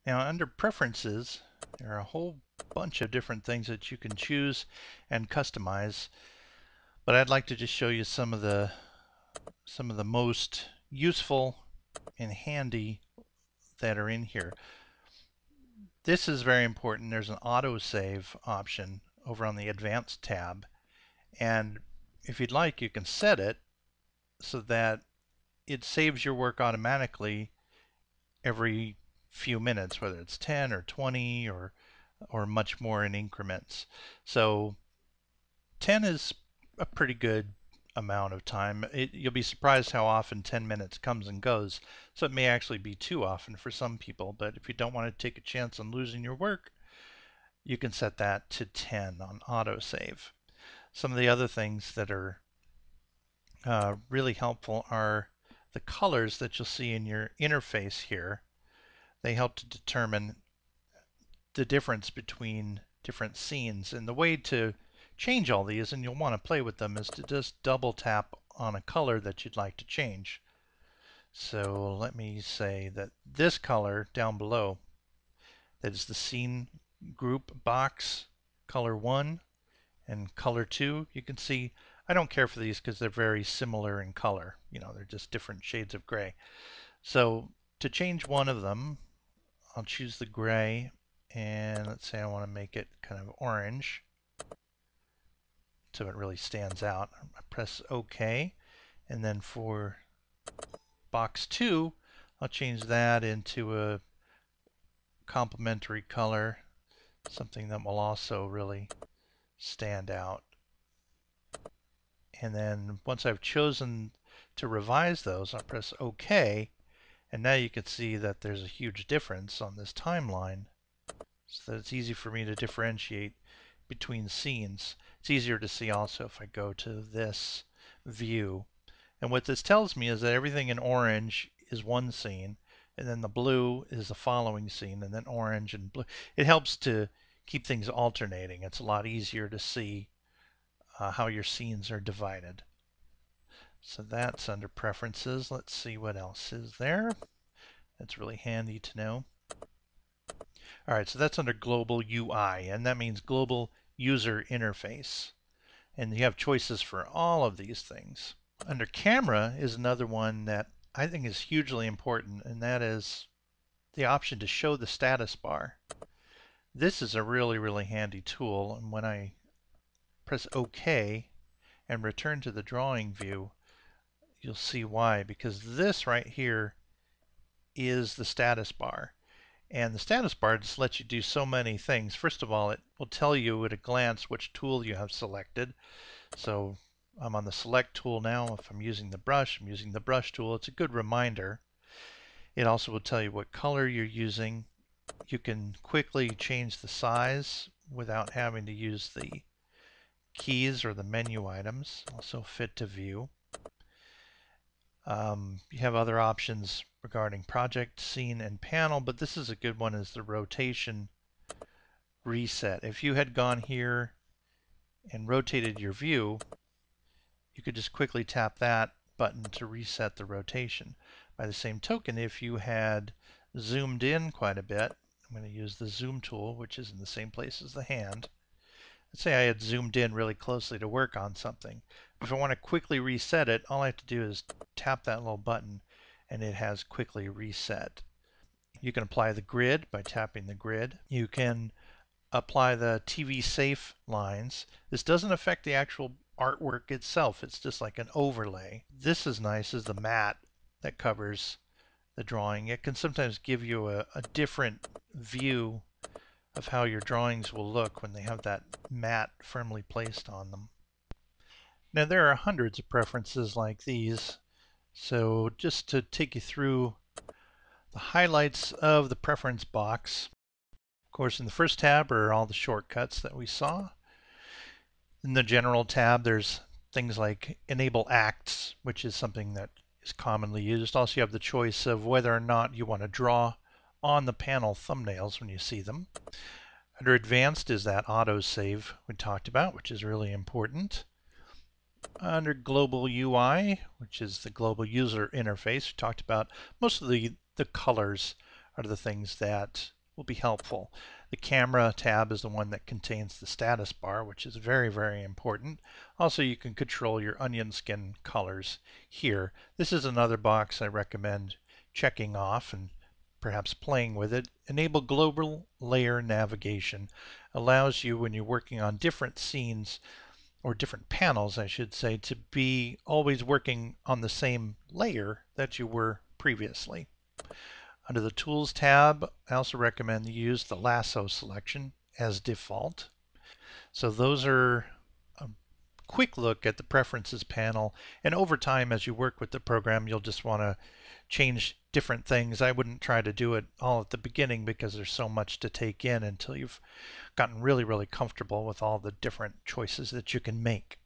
Now under Preferences, there are a whole bunch of different things that you can choose and customize, but I'd like to just show you some of the most useful and handy that are in here. This is very important. There's an autosave option over on the Advanced tab, and if you'd like, you can set it so that it saves your work automatically every few minutes, whether it's 10 or 20 or much more in increments. So 10 is a pretty good amount of time. You'll be surprised how often 10 minutes comes and goes. So it may actually be too often for some people, but if you don't want to take a chance on losing your work, you can set that to 10 on autosave. Some of the other things that are really helpful are the colors that you'll see in your interface here. They help to determine the difference between different scenes. And the way to change all these, and you'll want to play with them, is to just double tap on a color that you'd like to change. So let me say that this color down below, that is the scene group box, color 1 and color 2. You can see I don't care for these because they're very similar in color. They're just different shades of gray. So to change one of them, I'll choose the gray, and let's say I want to make it kind of orange so it really stands out. I press OK, and then for box 2, I'll change that into a complementary color, something that will also really stand out. And then once I've chosen to revise those, I'll press OK, and now you can see that there's a huge difference on this timeline, so that it's easy for me to differentiate between scenes. It's easier to see also if I go to this view. And what this tells me is that everything in orange is one scene, and then the blue is the following scene, and then orange and blue. It helps to keep things alternating. It's a lot easier to see how your scenes are divided. So that's under Preferences. Let's see what else is there. That's really handy to know. All right, so that's under Global UI, and that means Global User Interface. And you have choices for all of these things. Under Camera is another one that I think is hugely important, and that is the option to show the status bar. This is a really, really handy tool, and when I press OK and return to the drawing view, you'll see why, because this right here is the status bar. And the status bar just lets you do so many things. First of all, it will tell you at a glance which tool you have selected. So I'm on the select tool now. If I'm using the brush, I'm using the brush tool. It's a good reminder. It also will tell you what color you're using. You can quickly change the size without having to use the keys or the menu items. Also fit to view. You have other options regarding project, scene, and panel, but this is a good one, is the rotation reset. If you had gone here and rotated your view, you could just quickly tap that button to reset the rotation. By the same token, if you had zoomed in quite a bit, I'm going to use the zoom tool, which is in the same place as the hand. Let's say I had zoomed in really closely to work on something. If I want to quickly reset it, all I have to do is tap that little button and it has quickly reset. You can apply the grid by tapping the grid. You can apply the TV safe lines. This doesn't affect the actual artwork itself. It's just like an overlay. This is nice, is the mat that covers the drawing. It can sometimes give you a different view of how your drawings will look when they have that mat firmly placed on them. Now there are hundreds of preferences like these, so just to take you through the highlights of the preference box. Of course, in the first tab are all the shortcuts that we saw. In the general tab, there's things like enable acts, which is something that is commonly used. Also, you have the choice of whether or not you want to draw on the panel thumbnails when you see them. Under advanced is that autosave we talked about, which is really important. Under global UI, which is the global user interface, we talked about most of the colors are the things that will be helpful. The camera tab is the one that contains the status bar, which is very, very important. Also, you can control your onion skin colors here. This is another box I recommend checking off and perhaps playing with it. Enable global layer navigation allows you, when you're working on different scenes, or different panels, I should say, to be always working on the same layer that you were previously. Under the Tools tab, I also recommend you use the lasso selection as default. So those are a quick look at the Preferences panel, and over time as you work with the program, you'll just want to change different things. I wouldn't try to do it all at the beginning because there's so much to take in until you've gotten really, really comfortable with all the different choices that you can make.